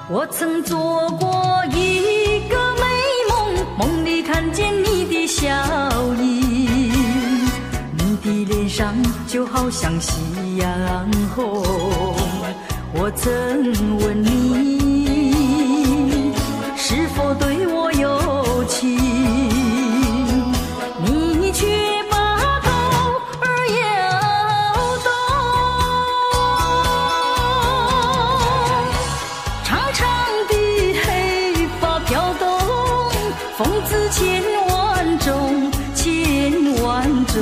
我曾做过一个美梦，梦里看见你的笑意，你的脸上就好像夕阳红。我曾问你是否对我有情，你却把头儿摇动。长长的黑发飘动，风姿千万种，千万种，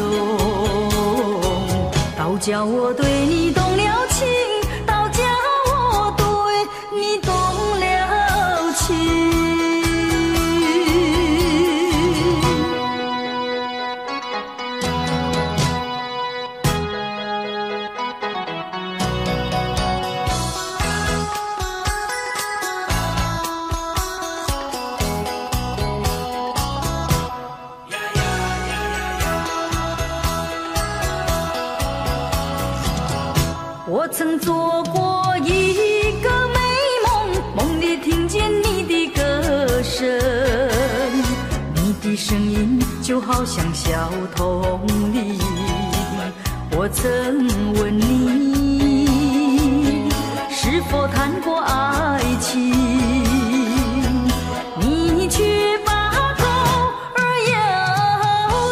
倒叫我对你动了情，倒叫我对你动了情。我曾做过一个美梦，梦里听见你的歌声，你的声音就好像小童铃。我曾问你是否谈过爱情，你却把头儿摇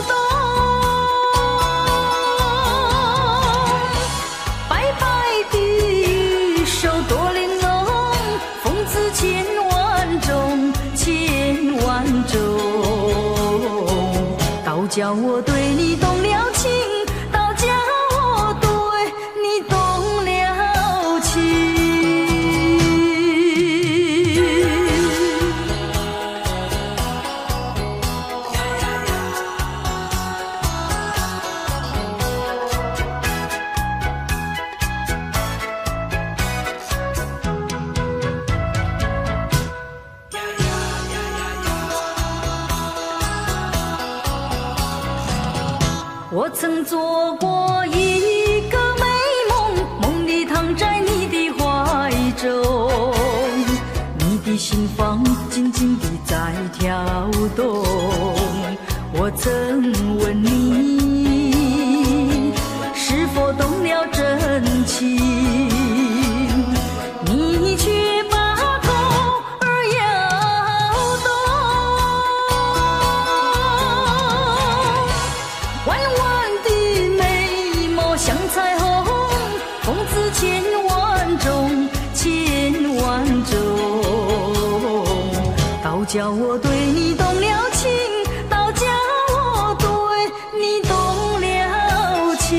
动。白白的手多玲珑，风姿千万种，千万种，倒叫我对你动了情，倒叫我对你动了情。我曾做过一个美梦，梦里躺在你的怀中，你的心房紧紧地在跳动。我曾问你是否动了真情，你却把头儿摇动。弯弯的眉毛像彩虹，风姿千万种，千万种，倒叫我对你动了情，倒叫我对你动了情。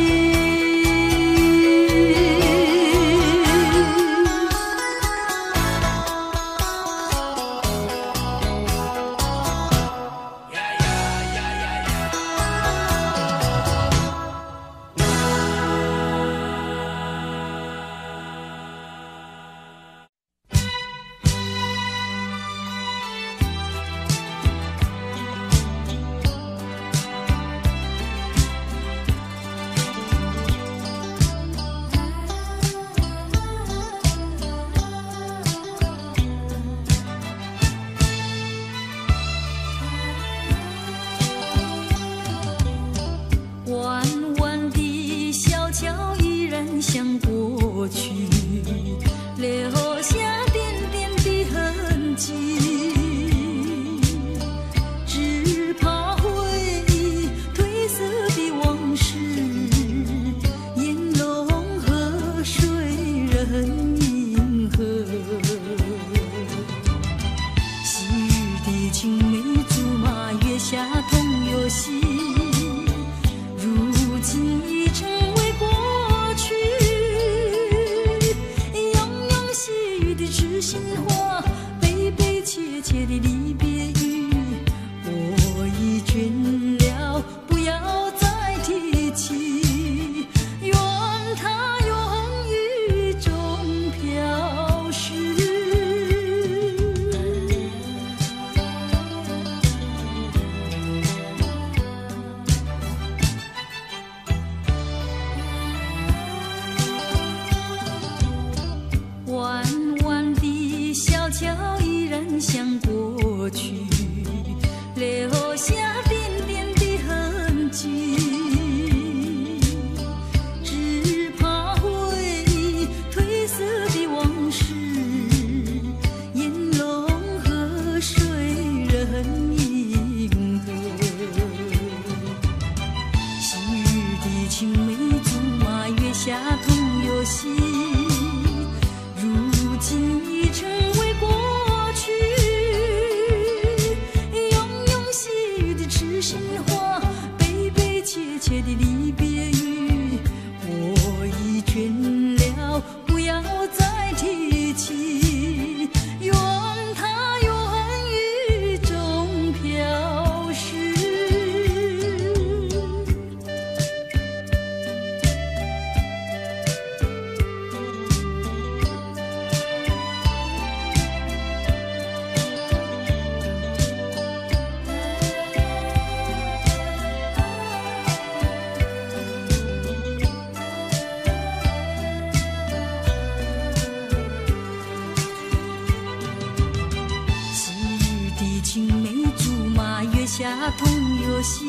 青梅竹马，月下同游戏。如今已成为过去，庸庸细语的痴心话，悲悲切切的离别语，我已倦了，不要再提起。愿它愿雨中飘逝。青梅竹马，月下同游戏。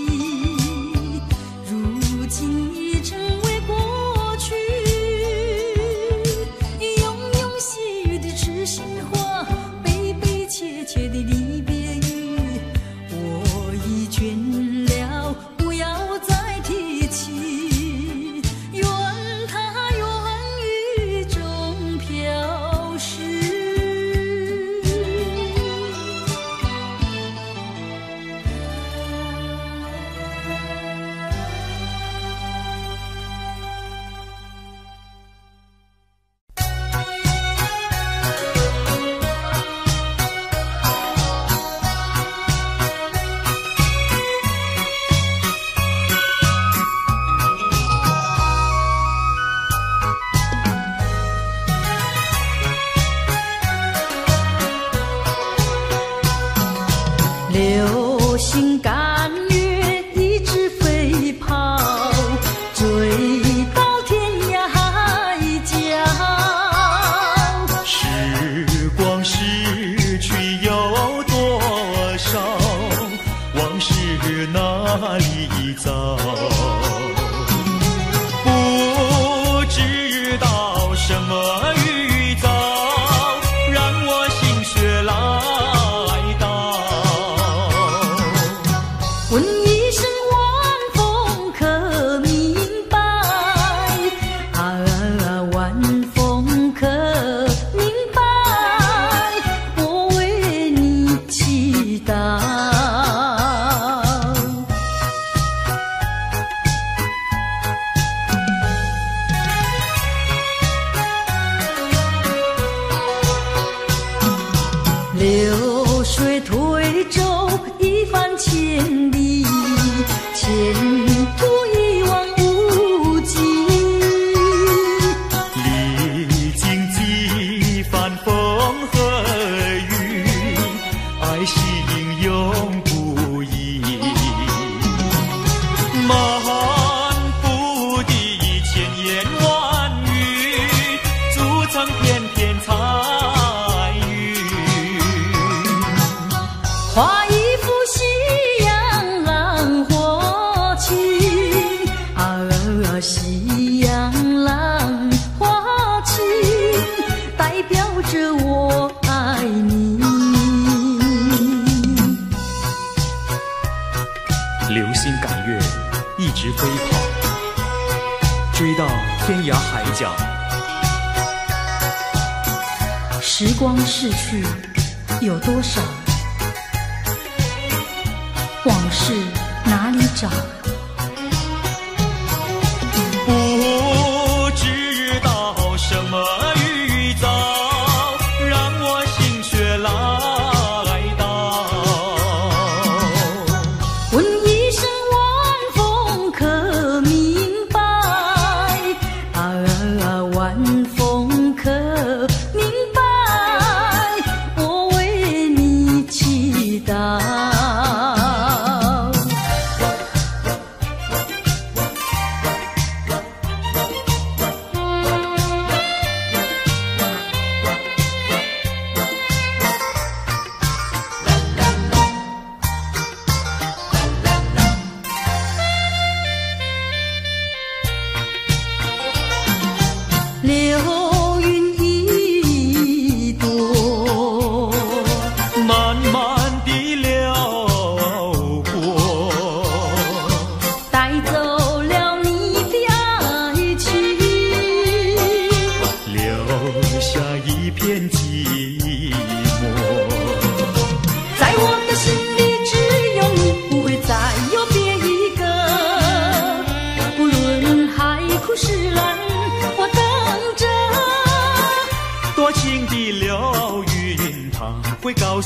如今已成为过去，庸庸细语的痴心话，悲悲切切的离别语，我已倦了，不要再提起。愿它愿雨中飘逝。流星赶月，一直飞跑，追到天涯海角。时光逝去有多少？往事哪里找？不知道什么预兆，让我心血来到。问一声晚风可明白？晚风可明白？我为你祈祷。流水推舟一番千里，前途一望无际。历经几番风和雨，爱心永不移。漫步的千言万语，筑成片片彩云。画一幅夕阳浪花情，夕阳浪花情，代表着我爱你。流星赶月，一直飞跑，追到天涯海角。时光逝去有多少？往事哪里找？不知道什么预兆，让我心血来到。问一声晚风可明白？晚风可明白？我为你祈祷。流云一朵，慢慢地流过，带走了你的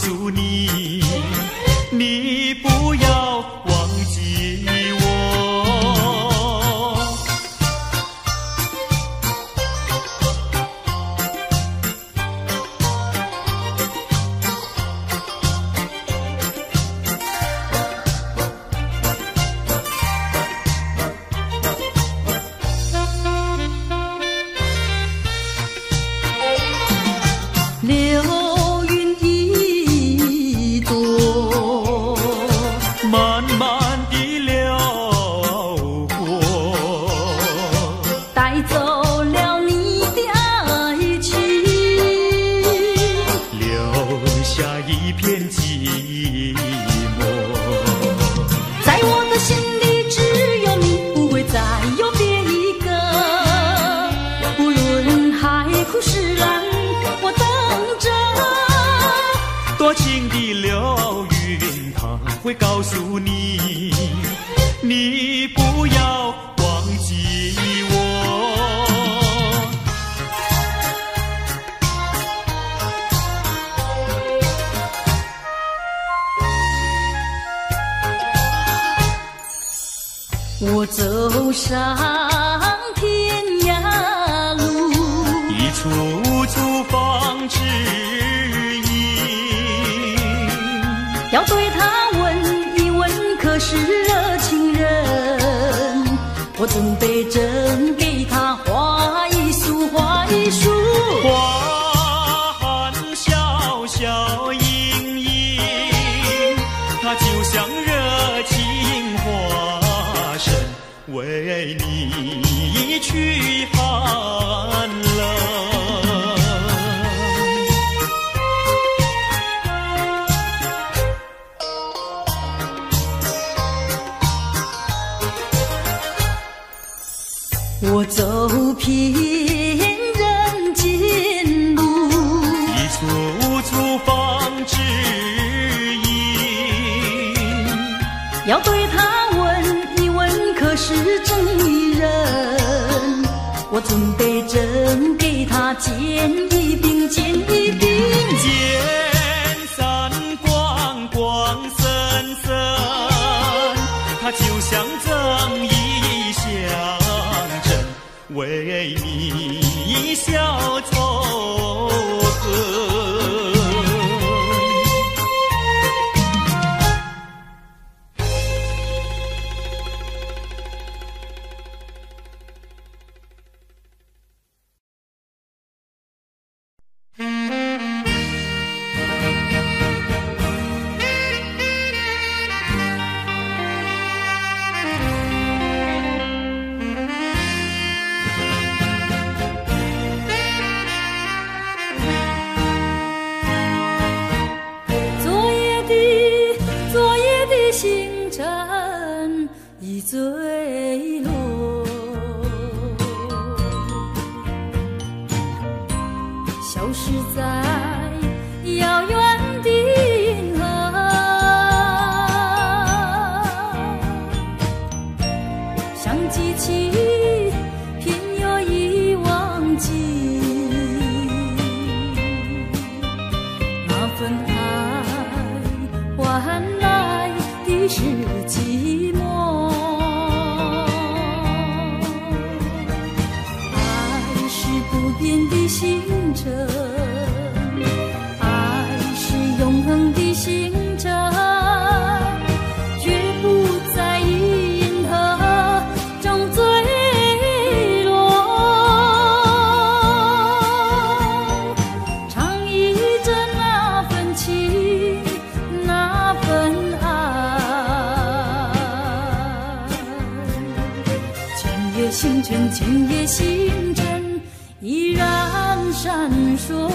诉你，你不要忘记我。流云一朵，慢慢地流过，带走了你的爱情，留下一片寂寞。在我的心里只有你，不会再有别一个。不论海枯石烂，我等着。多情的流云，它会告诉你，你不要忘记我。我走上天涯路，一处处放指引，要对他问一问，可是热情人？我准备真给他画一束，画一束。花含笑笑盈盈，它就像热情化身，为你去寒冷。我走遍人间路，一处处放指引，要对他问一问，可是真一人？我准备真给他见一并，见一并。见散光光森森，它就像正义象征，为你消仇恨。星辰已坠落，消失在遥远的银河，想记起偏又已忘记那份爱换来的是寂寞。爱是不变的星辰，爱是永恒的星辰，绝不在银河中坠落。唱忆着那份情，那份爱。今夜星辰，今夜星辰依然闪烁。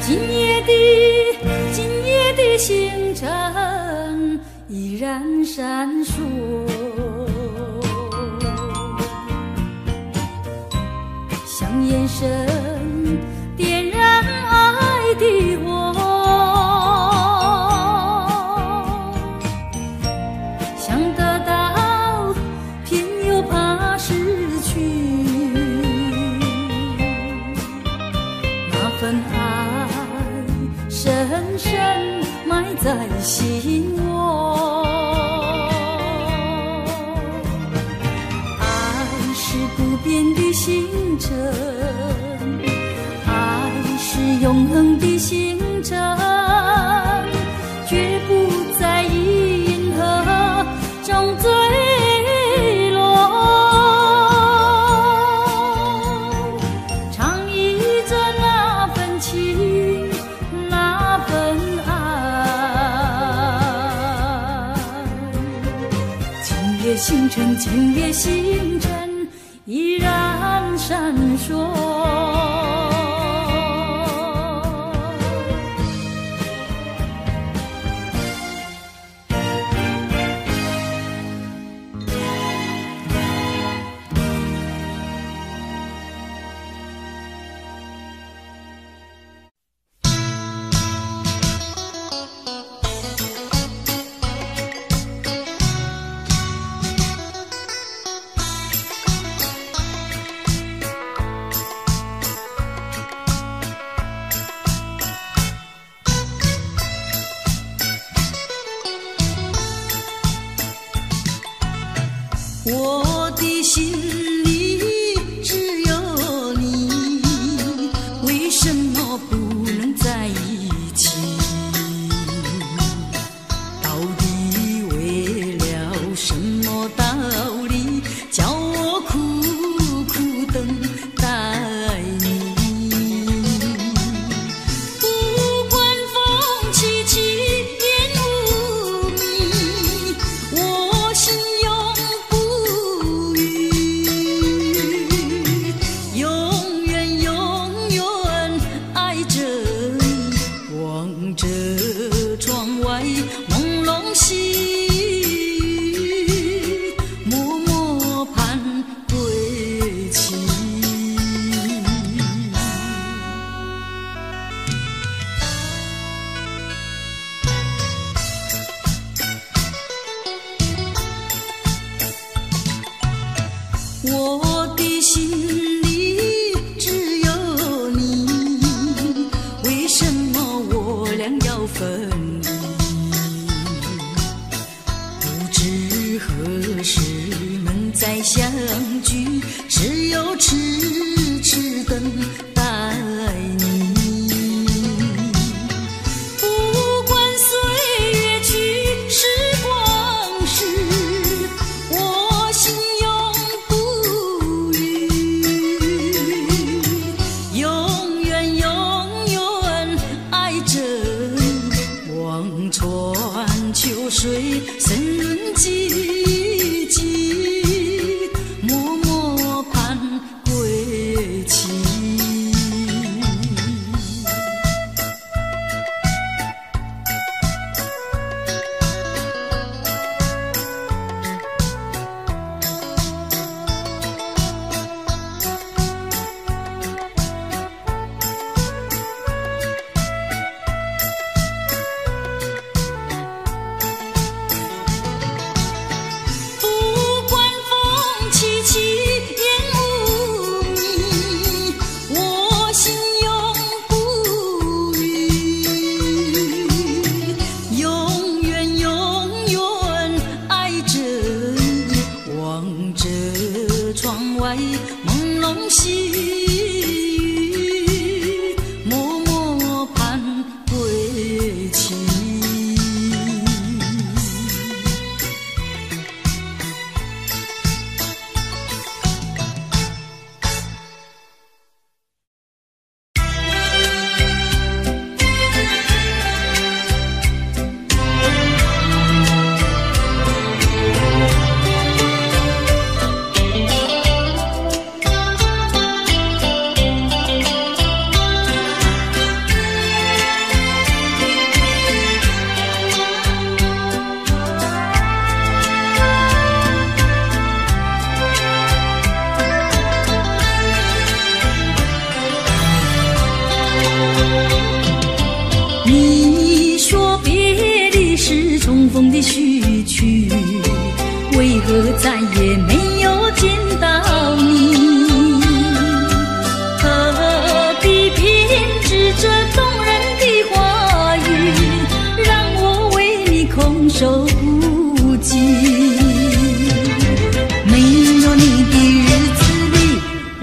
今夜的星辰依然闪烁，像眼神点燃爱的火，想得到偏又怕失去，那份爱深深埋在心窝。爱是不变的星辰，爱是永恒的星辰，绝不在意银河中坠落。唱忆着那份情，那份爱，今夜星辰，今夜星辰依然闪烁。我的心里只有你，为什么不能在一起？到底为了什么道理，叫我苦苦等待你？不管风起起，烟雾迷，我心永不渝，永远永远爱着你，望着窗外朦胧细雨，默默盼归期。我的心里只有你，为什么我俩要分离？不知何时能再相聚，只有痴痴等待你。不管岁月去，时光逝，我心永不渝，永远永远爱着你，望穿秋水，深润寂寂，默默盼归期。的序曲，为何再也没有见到你？何必编织这动人的话语，让我为你空守不及？没有你的日子里，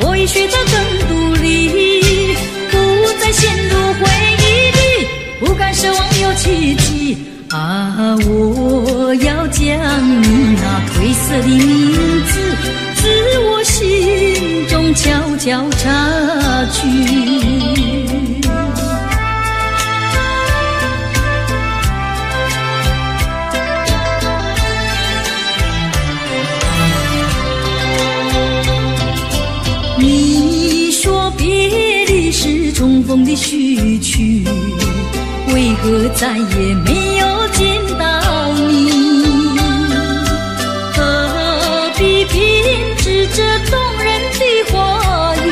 我已学得更独立，不再陷入回忆里，不敢奢望有奇迹。啊，我要将你那褪色的名字，自我心中悄悄擦去。你说别离是重逢的序曲，为何再也没有见到你？何必编织这动人的话语，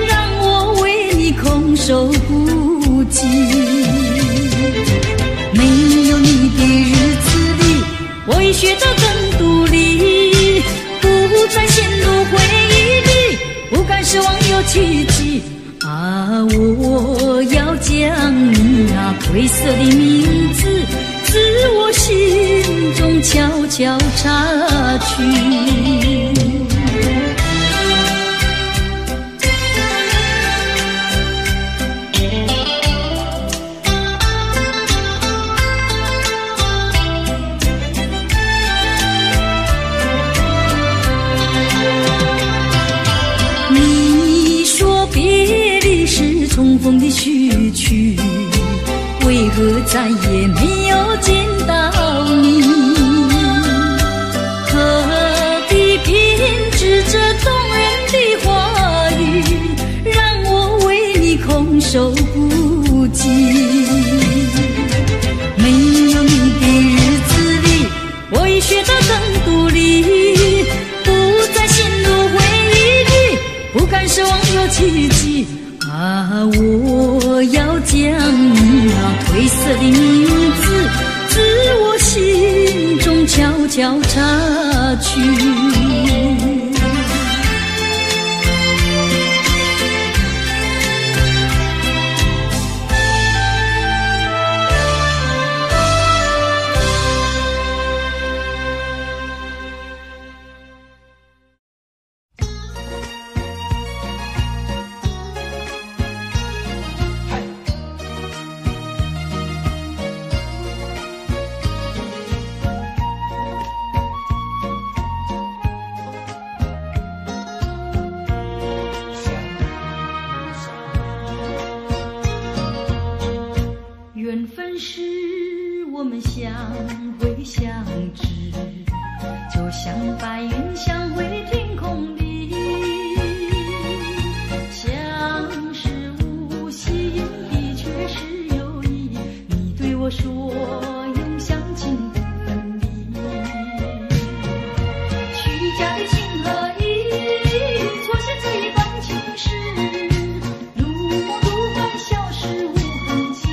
让我为你空守不及？没有你的日子里，我已学得更独立，不再陷入回忆里，不敢奢望有奇迹。啊，我要将你那褪色的名字，自我心中悄悄擦去。重逢的序曲，为何再也没有见到你？何必编织这动人的话语，让我为你空守不及？没有你的日子里，我已学得更独立，不再陷入回忆里，不敢奢望有奇迹。啊，我要将你那褪色的名字，自我心中悄悄擦去。缘分是我们相会相知，就像白云相会天空里，相识无心的却是有意，你对我说永相亲不分离，虚假的情和义，错写这一段情诗，如梦如幻，消失无痕迹。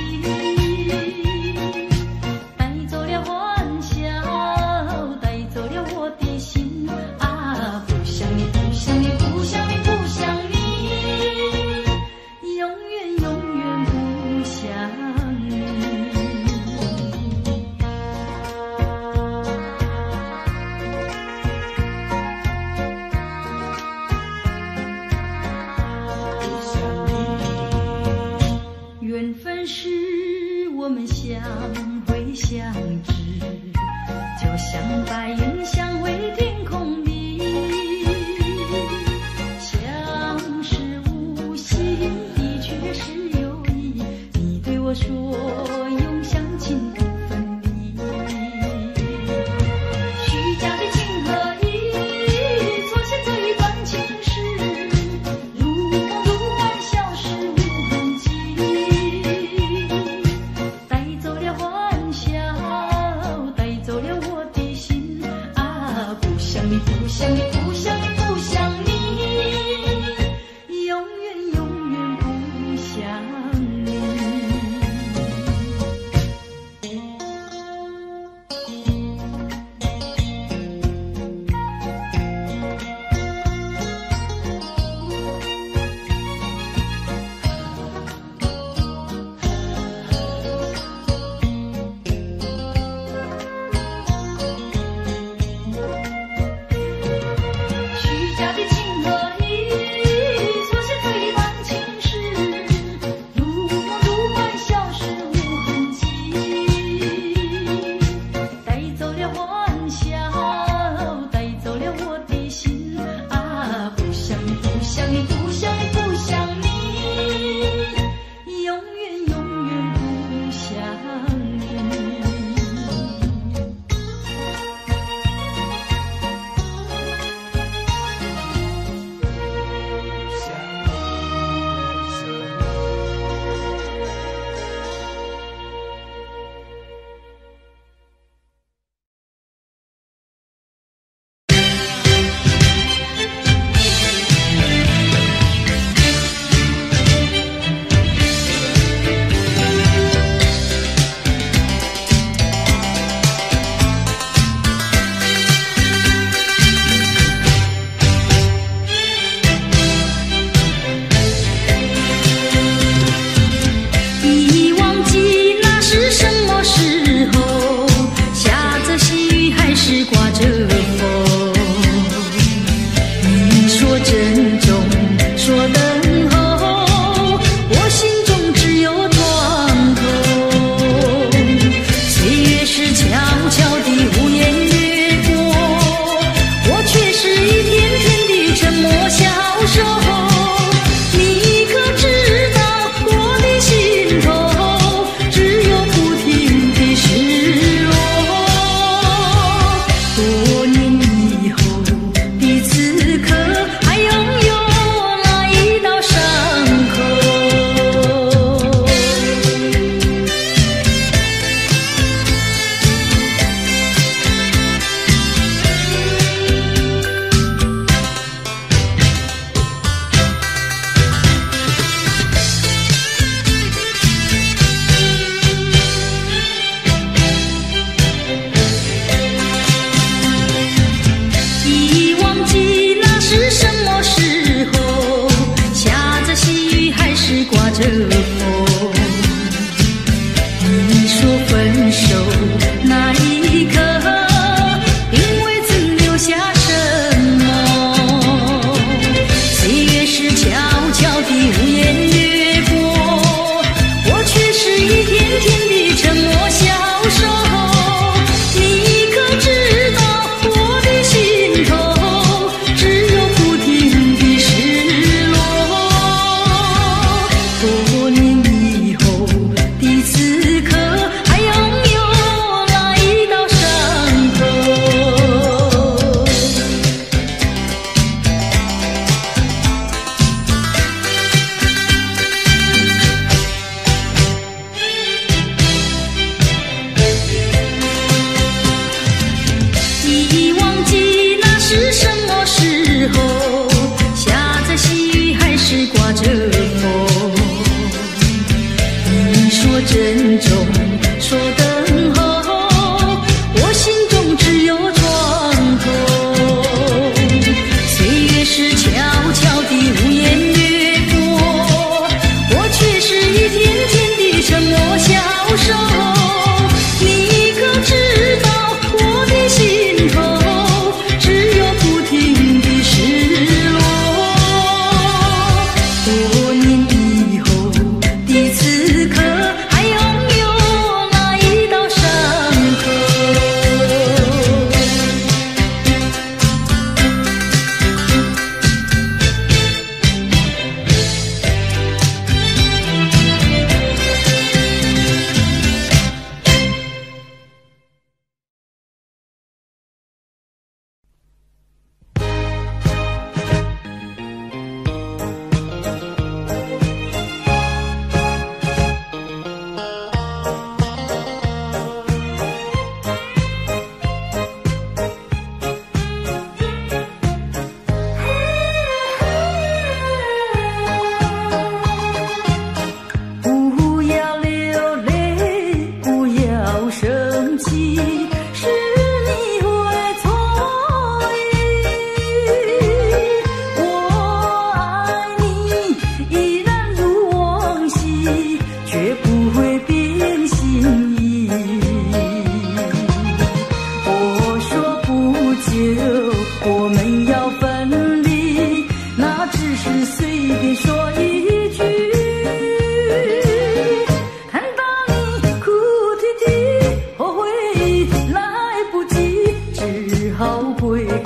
缘分是我们相会相知，就像白云相会天空里，相识无心的却是有意，你对我说永相亲不分离，虚假的情和义，错写这一段情诗，如梦如幻，消失无痕迹。不想你，不想你，不想你，永远永远不想你。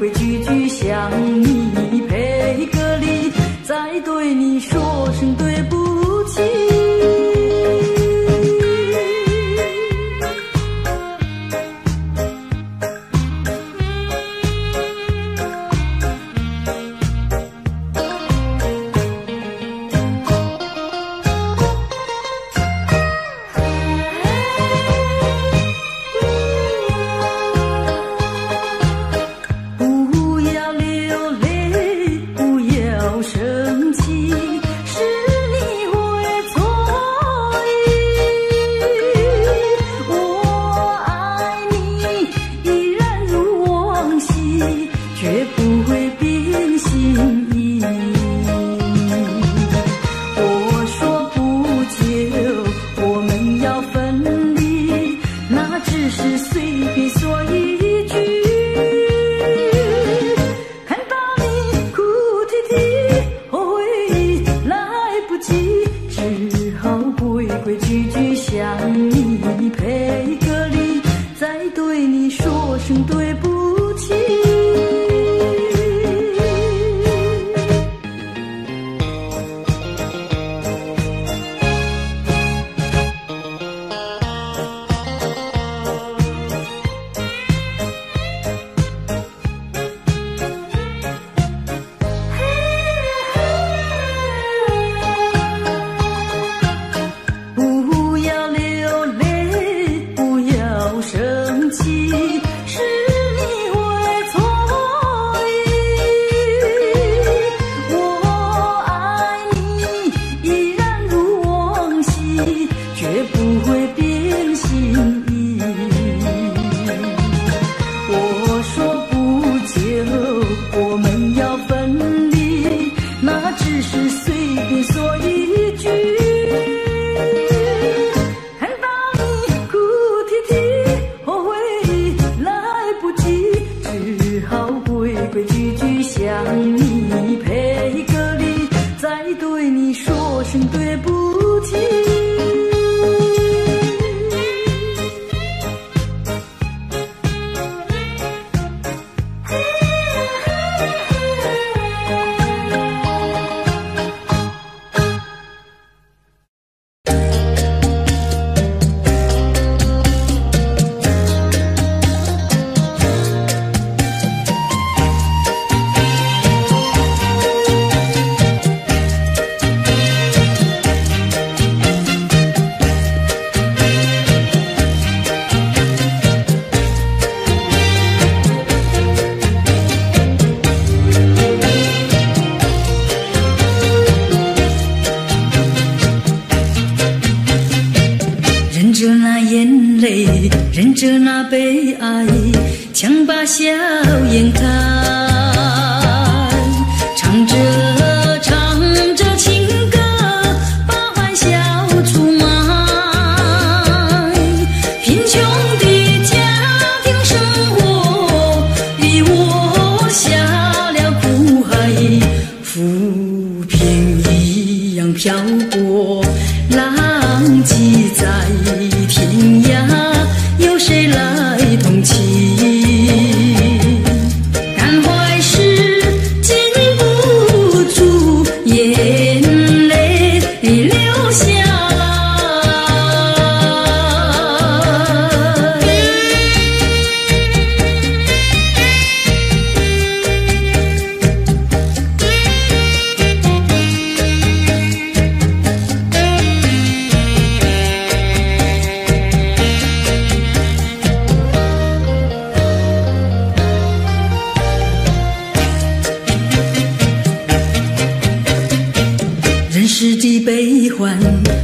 规矩矩向你赔个礼，再对你说声对不起。忍着那悲哀，强把笑颜开，唱着情歌，把欢笑出卖。贫穷的家庭生活逼我下了苦海，浮萍一样飘过，浪迹在天涯。有谁来同情？感怀时禁不住眼泪流下人世的悲欢，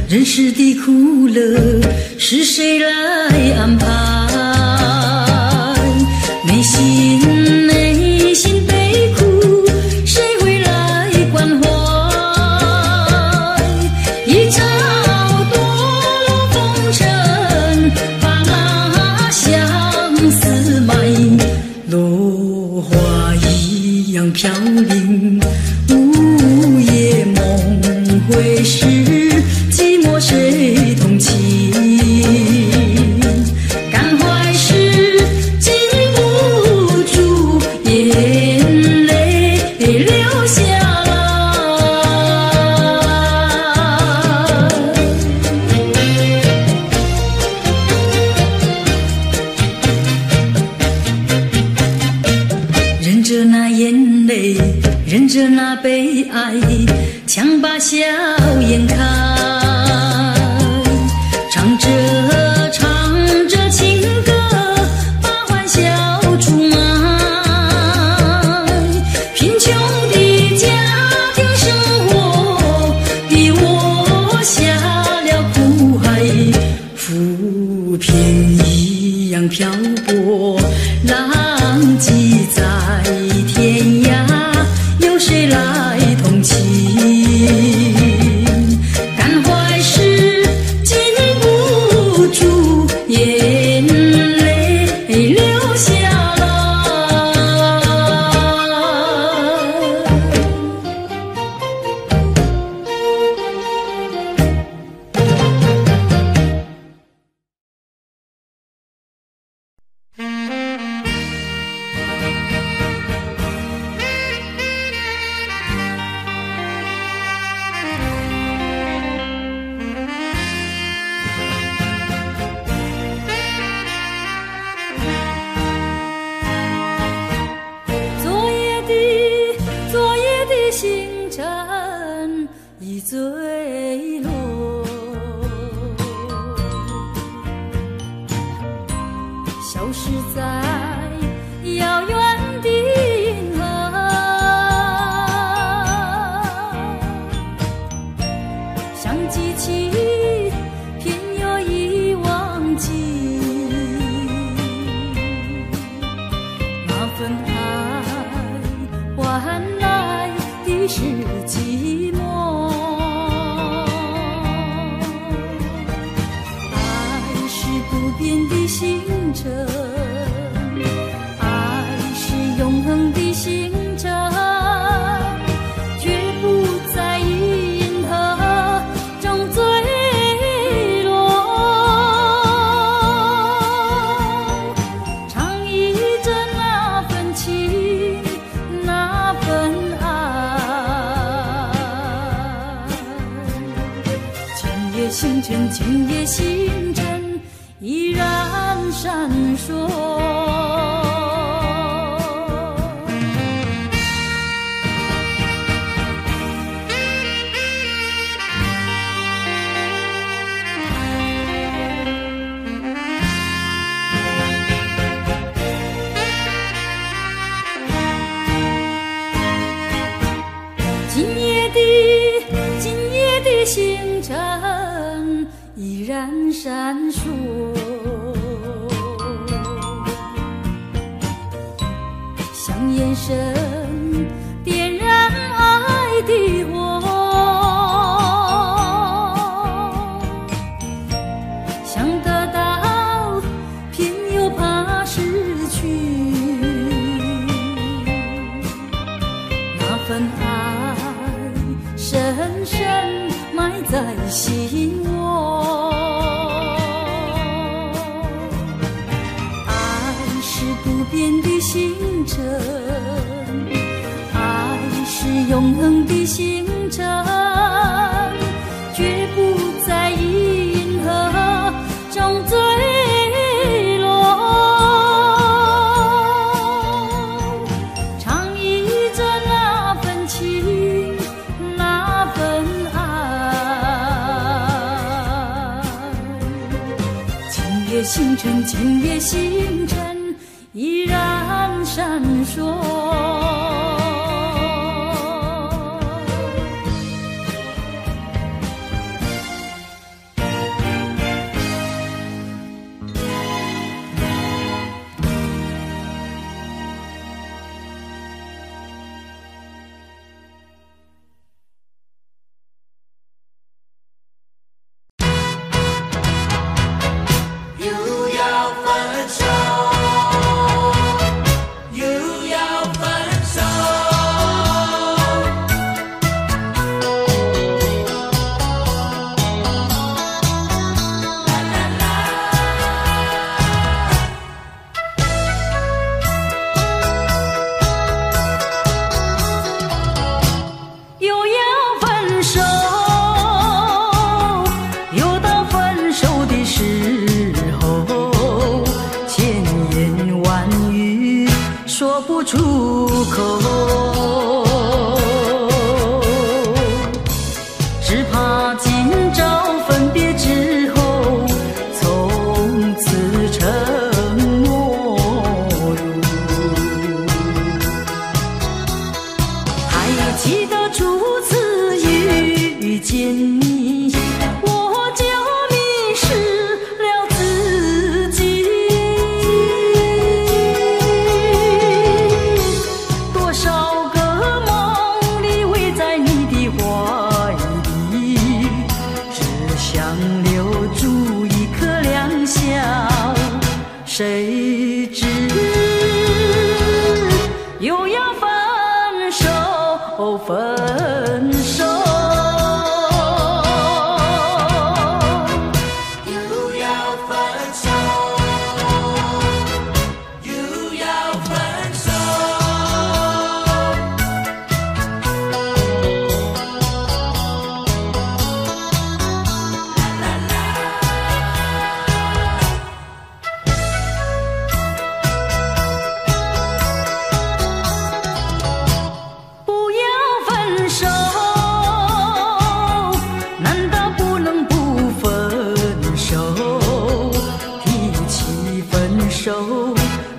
人世的苦乐，是谁来安排？内心悲苦，谁会来关怀？一朝堕落风尘，把那相思埋，落花一样飘零，午夜梦回时，寂寞谁同情？感怀时禁不住眼牵着那悲哀，强把笑颜开，唱着情歌，把欢笑出卖。贫穷的家庭生活逼我下了苦海，浮萍一样漂泊，浪迹在天涯，有谁来同情？感怀时禁不住眼泪流下来。昨夜的星辰已坠落，消失在遥远的银河，想记起偏又已忘记那份爱换来的是寂寞。爱是不变的星辰，爱是永恒的星辰，绝不在银河中坠落。唱忆着那份情，那份爱。今夜星辰，今夜星辰依然闪烁。今夜的星辰依然闪烁，像眼神点燃爱的火，想得到偏又怕失去，那份爱深深埋在心窝。爱是不变的星辰，爱是永恒的星辰，绝不在银河中坠落。唱忆着那份情，那份爱。今夜星辰，今夜星辰依然闪烁。说不出口，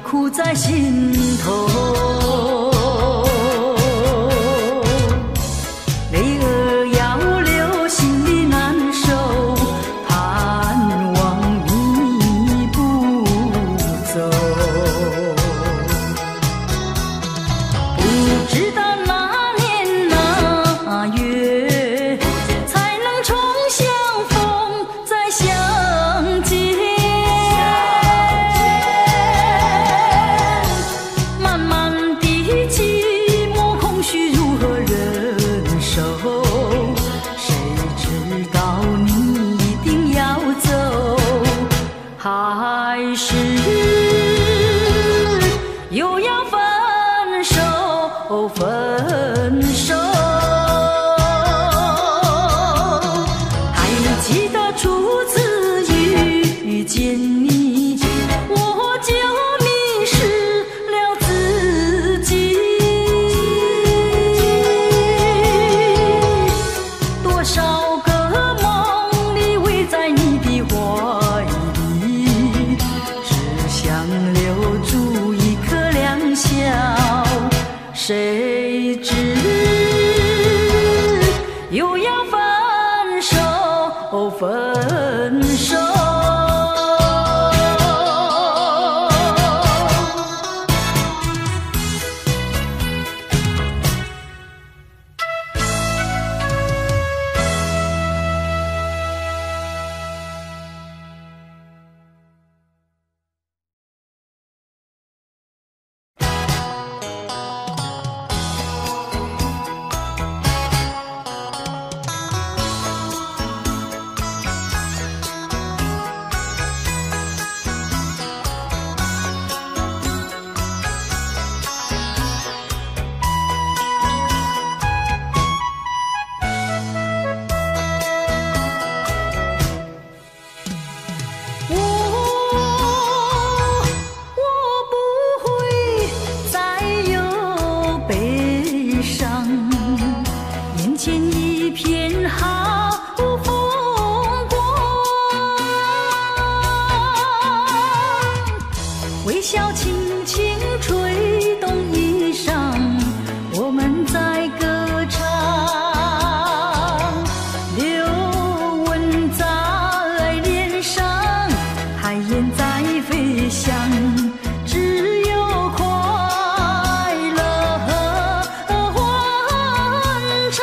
苦在心头。泪儿要流，心里难受，盼望你不走。不知道那年那月，才能重相逢再相见。漫漫的寂寞空虚如何忍受？谁知道你一定要走，还是又要分手，分手。还记得初次遇见你，我就迷失了自己。多少个梦里围在你的怀里，只想留住一颗良笑。谁知又要分手，分手。微笑轻轻吹动衣裳，我们在歌唱，流纹在脸上，海燕在飞翔，只有快乐和欢畅，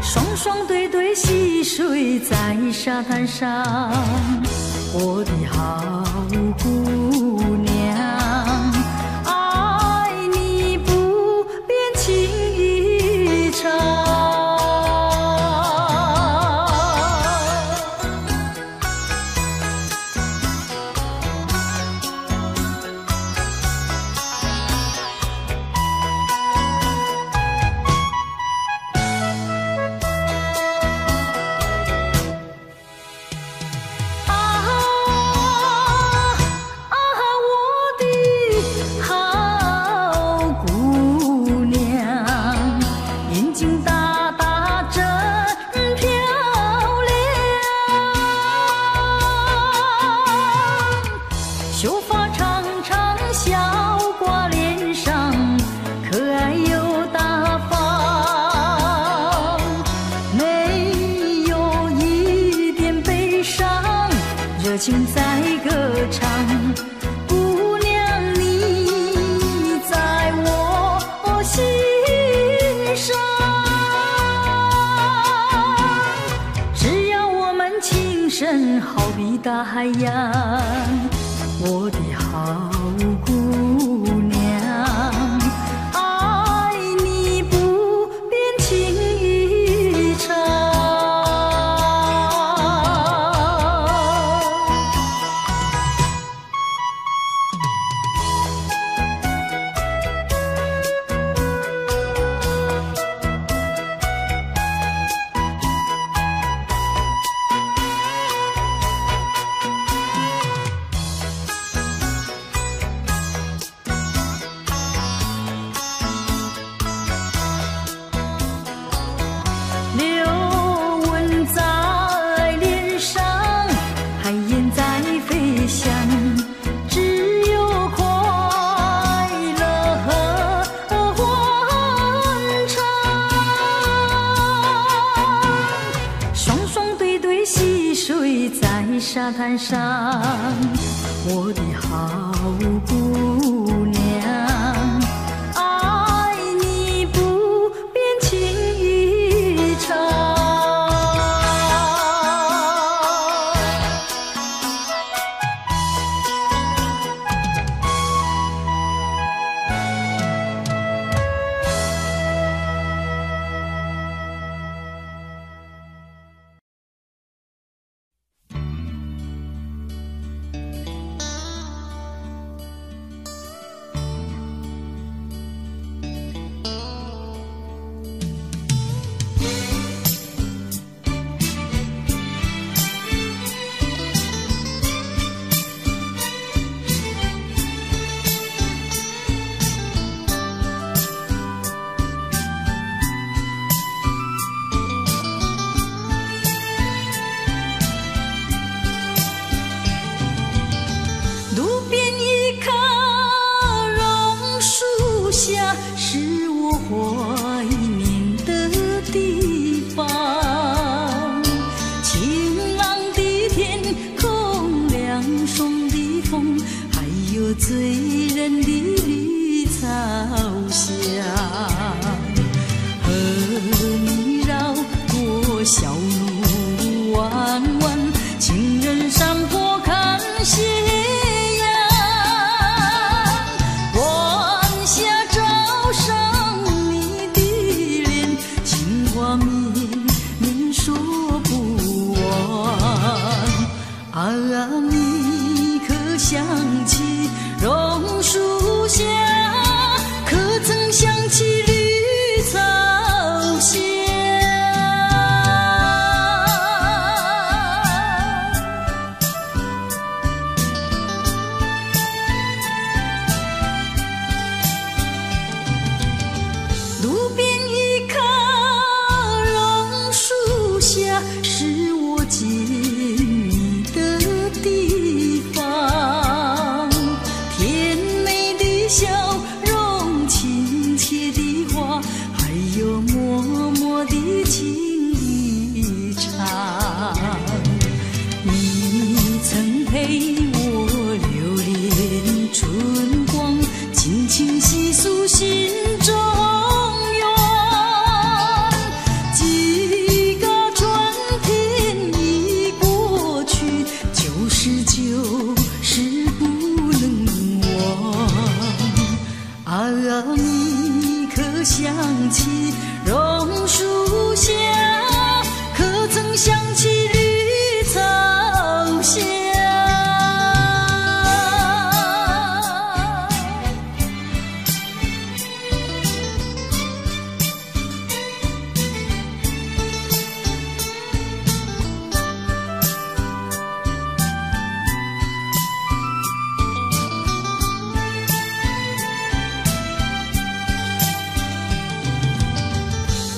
双双对对戏水在沙滩上。我的好姑娘，爱你不变情意长。秀发长长，笑挂脸上，可爱又大方，没有一点悲伤，热情在歌唱。姑娘，你在我心上，只要我们情深，好比大海洋。我的好姑娘，爱你不变情意长。上，我的好姑娘，爱你不变情意长。是我怀念的地方，晴朗的天空，凉爽的风，还有醉人的绿草香，和你绕过小路弯弯，情人山坡看夕阳。啊，你可想起榕树下，可曾想起绿草香？路边一棵榕树下，是我记地方，甜美的笑容，亲切的话，还有默默的情一场。你曾陪我流连春光，轻轻细诉心中愿。几个春天已过去，就是不能忘。啊，你可想起榕树下，可曾想起绿草香？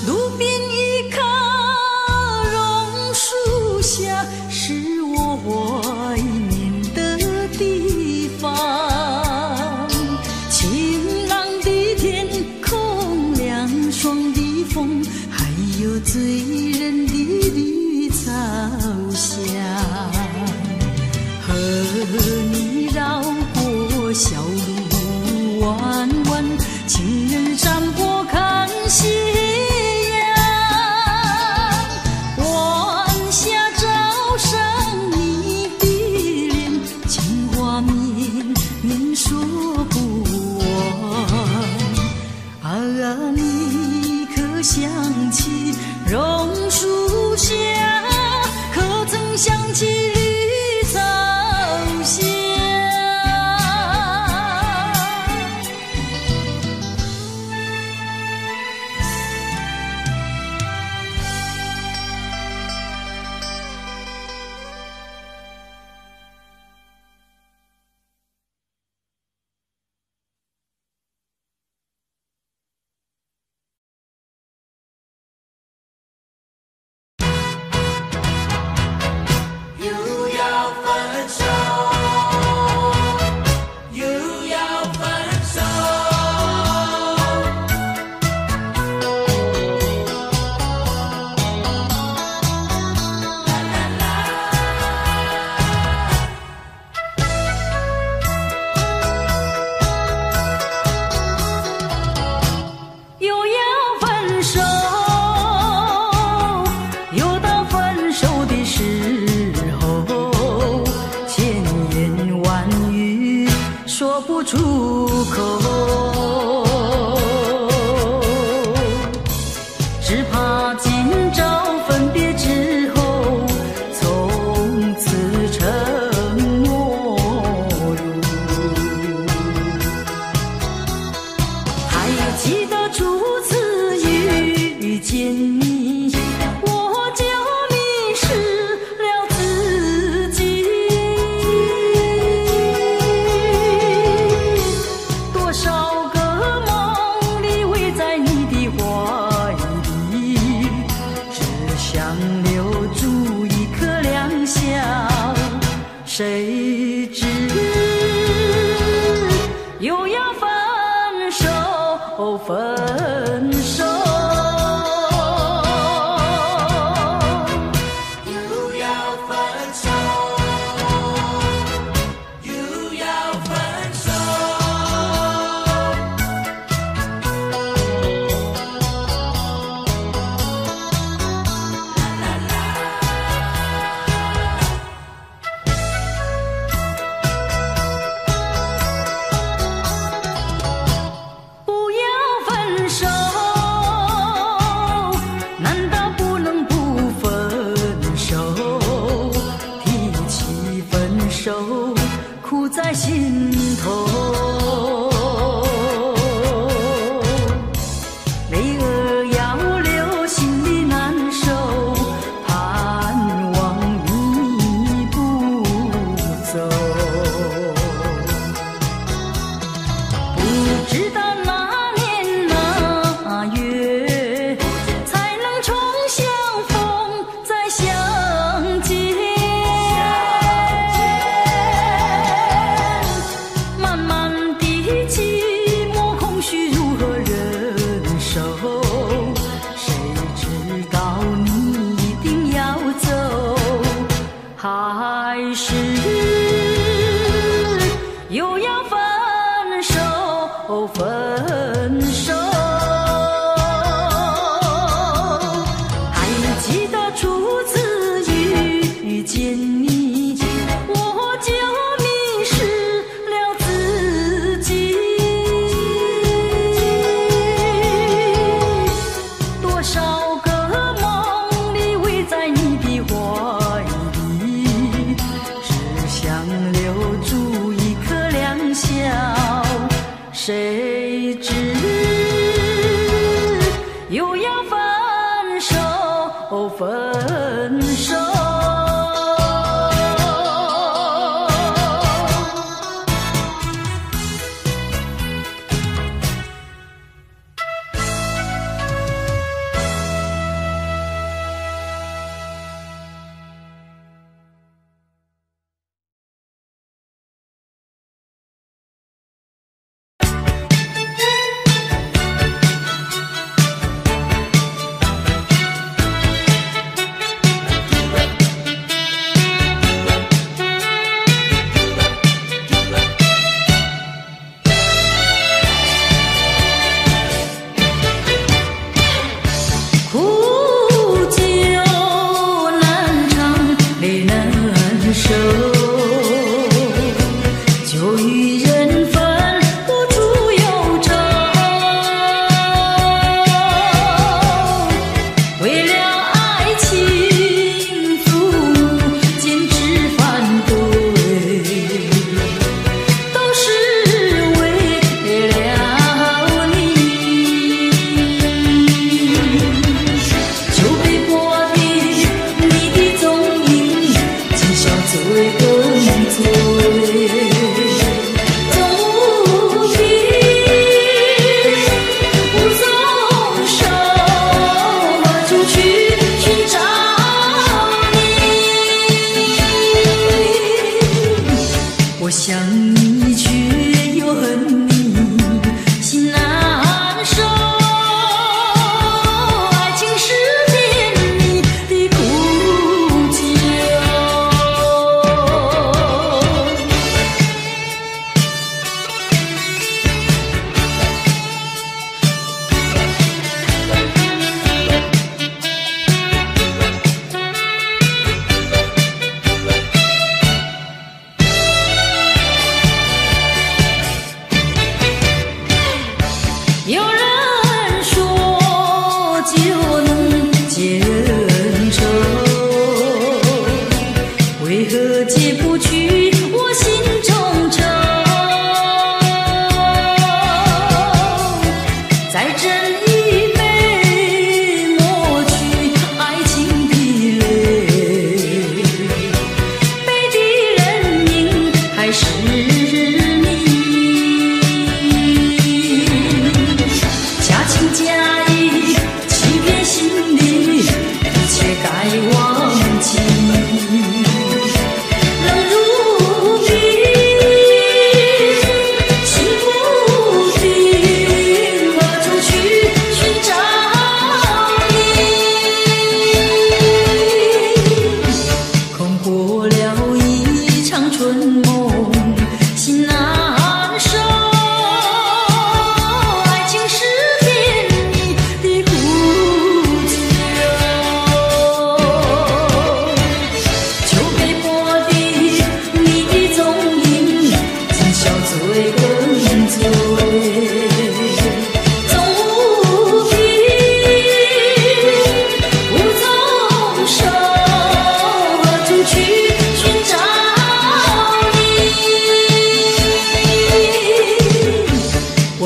路边一棵榕树下，是我怀念的地方，晴朗的天空，凉爽的风，还有醉人的绿草香，和你绕过小路弯弯，情人山坡看夕阳。晚霞照上你的脸，情话绵绵说不完。啊，你可想起榕树下，可曾想起绿草香？说不出口，只怕今朝分别之后，从此成陌路。还记得初次遇见你，我就迷失了自己。多少个梦里围在你的怀里，只想留住一颗良笑，谁知又要分手，分手。苦在心头，泪儿要流，心里难受，盼望你不走。不知道哪年哪月才能重相逢再相见。还是又要分手，分手。还记得初次遇见你，我就迷失了自己。多少个梦里围在你的怀里，想留住一颗良笑，谁知又要分手，分手。我想你却又恨你，心难受。爱情是甜蜜的苦酒。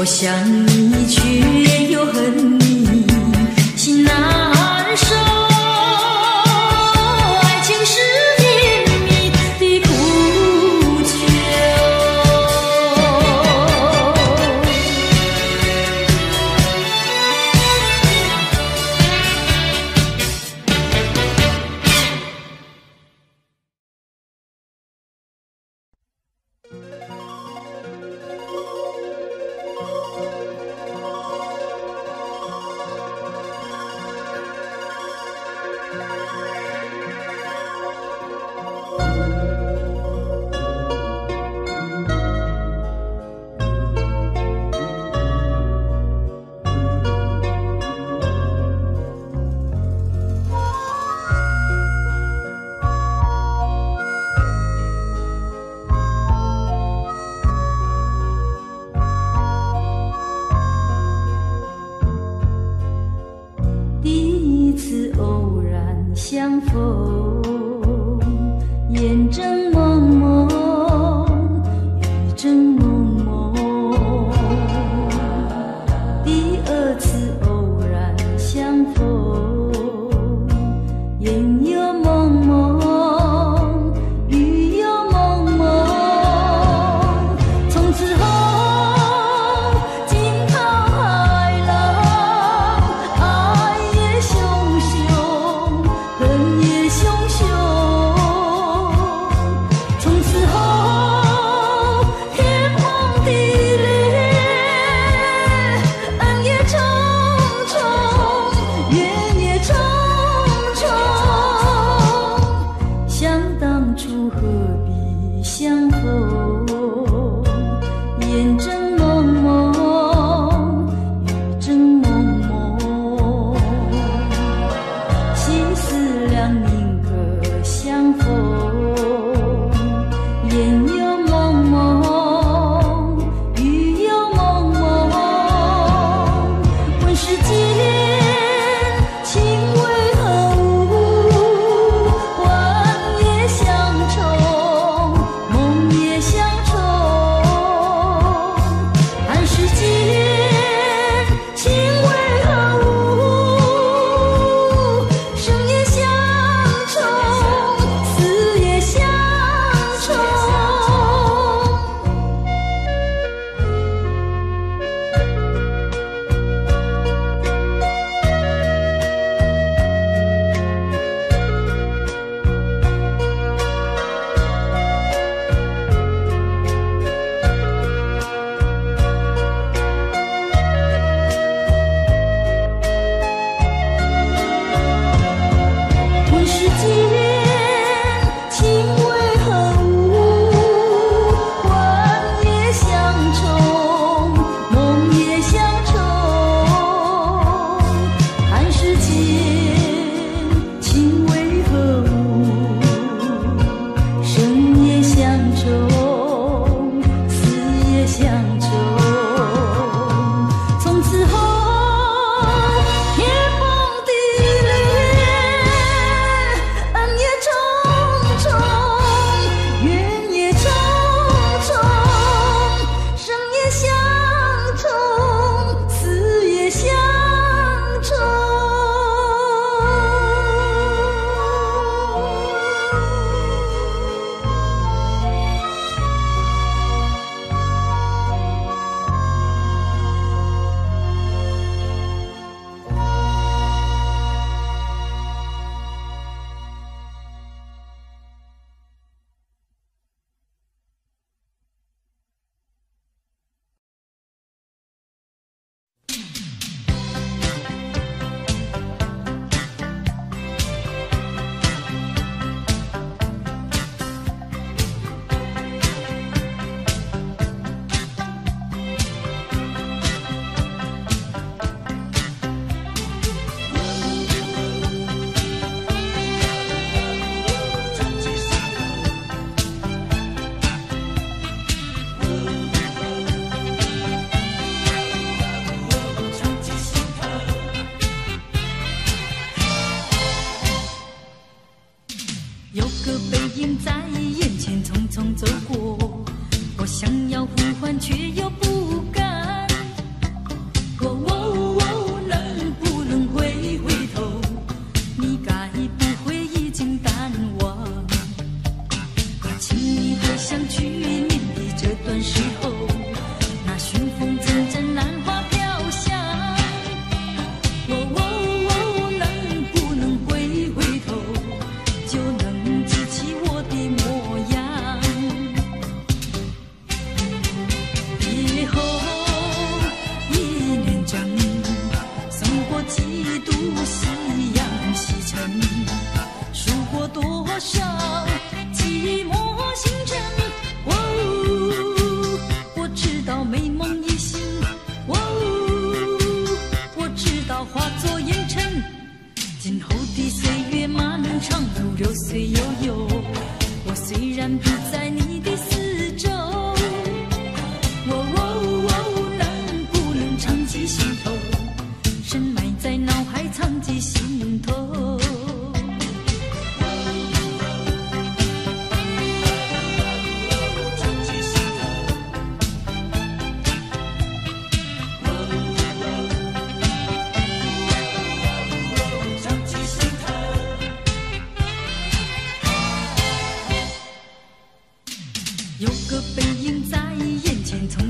我想你却又恨你，心难受。爱情是绵密的苦酒。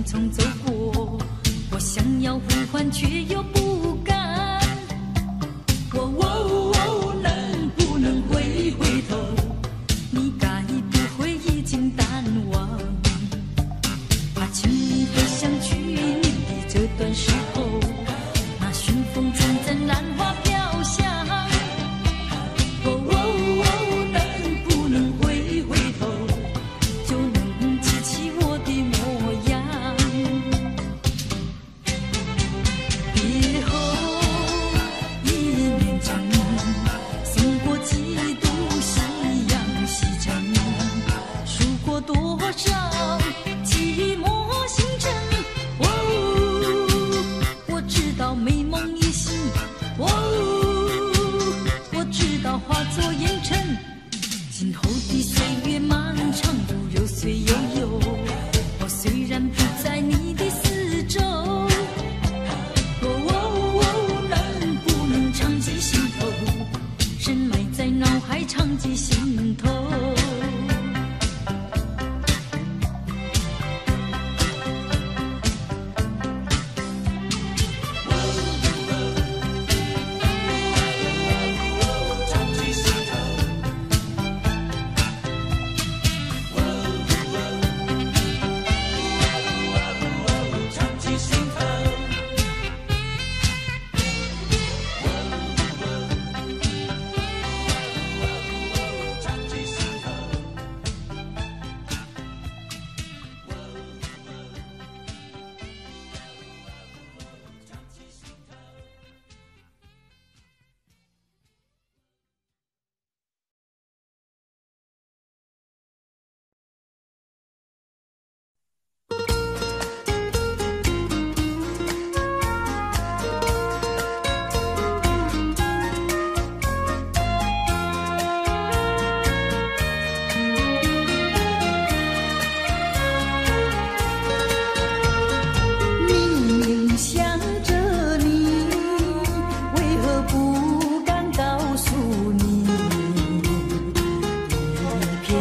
匆匆走过，我想要呼唤却又不敢。哦，能不能回头？你该不会已经淡忘？怕轻易回想去年的这段时候，那熏风阵阵，兰花飘香。哦，能不能回头，就能记起我的模样？别后1年整，送过几度夕阳西沉，数过多少寂寞星辰。我知道美梦已醒，我知道化作烟尘。今后的岁月漫长，如流水悠悠，我虽然不在你的四周，能不能长记心头，深埋在脑海，长记心头。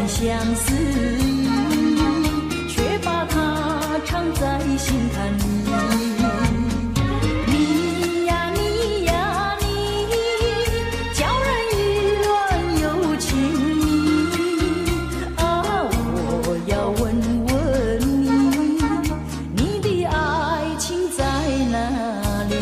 相思意，却把它藏在心坎里。你呀你呀你，叫人意乱又情迷啊！我要问问你，你的爱情在哪里？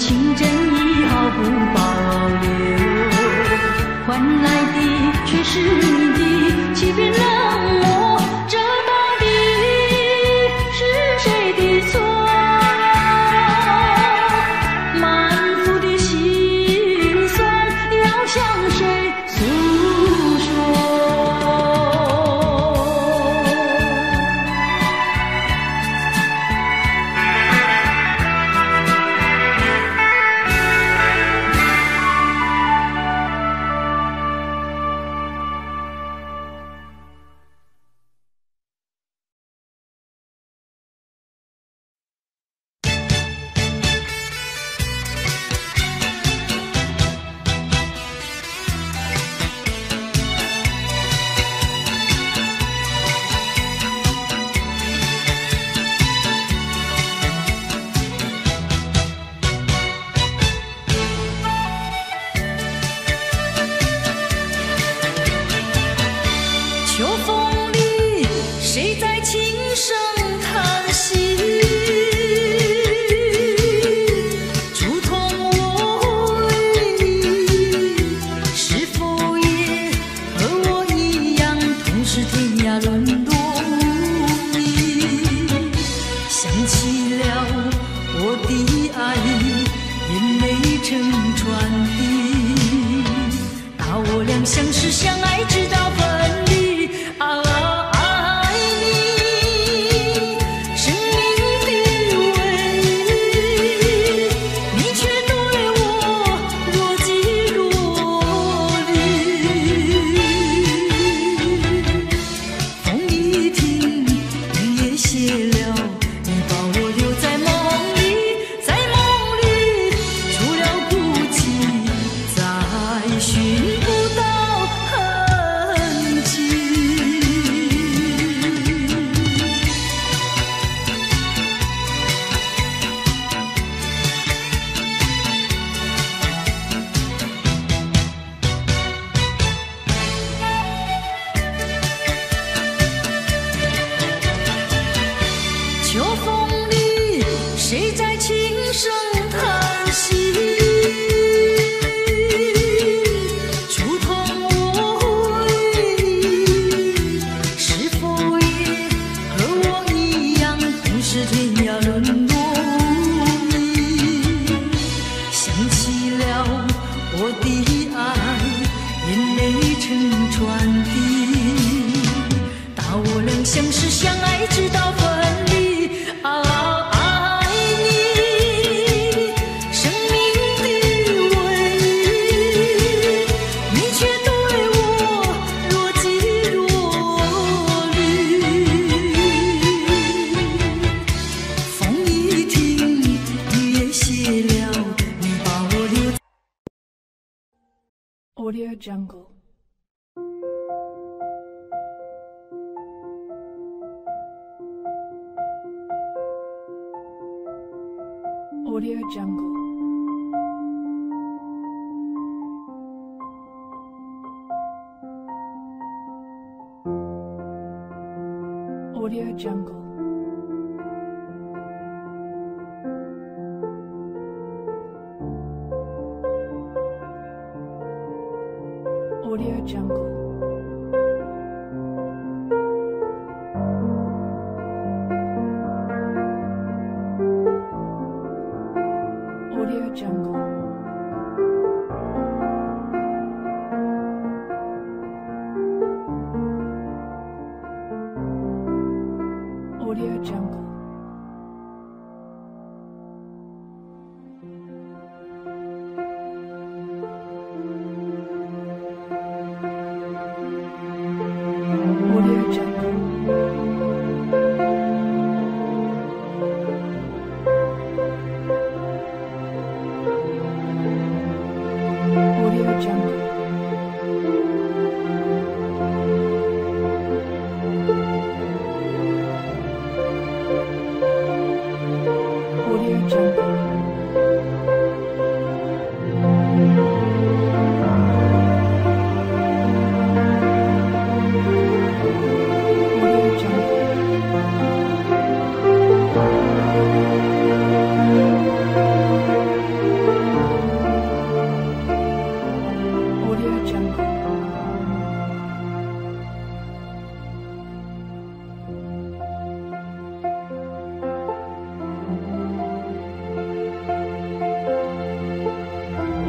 情真意毫不保留，换来的却是你的欺骗冷漠，这到底是谁的错？满腹的心酸要向谁诉说？秋风里，谁在轻声叹息？触痛我为你，是否也和我一样，同是天涯沦落无依？想起了我的爱，眼泪成船滴。把我俩相识相爱，直到分离。爱你，生命的唯一，你却对我若即若离。风一停，雨也歇了，你把我留在梦里，在梦里除了孤寂，再寻不到痕迹。秋风里，谁在轻声叹息？触痛我为你，是否也和我一样，同是天涯沦落无依？想起了我的爱，眼泪成船滴。把我俩相识相爱，直到分离。爱你，生命的唯一，你却对我若即若离。风一停，雨也歇了，你把我留。Audio Jungle. Audio Jungle. Audio Jungle. Audio Jungle. Audio Jungle. Audio Jungle. Audio Jungle. Audio Jungle. Audio Jungle. Audio Jungle.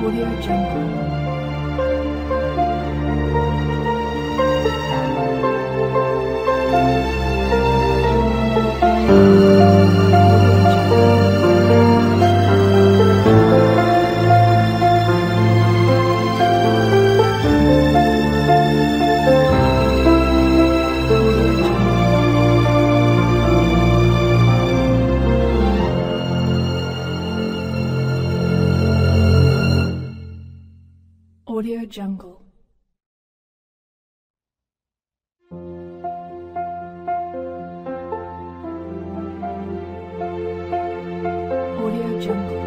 Audio Jungle. Audio Jungle. Audio Jungle.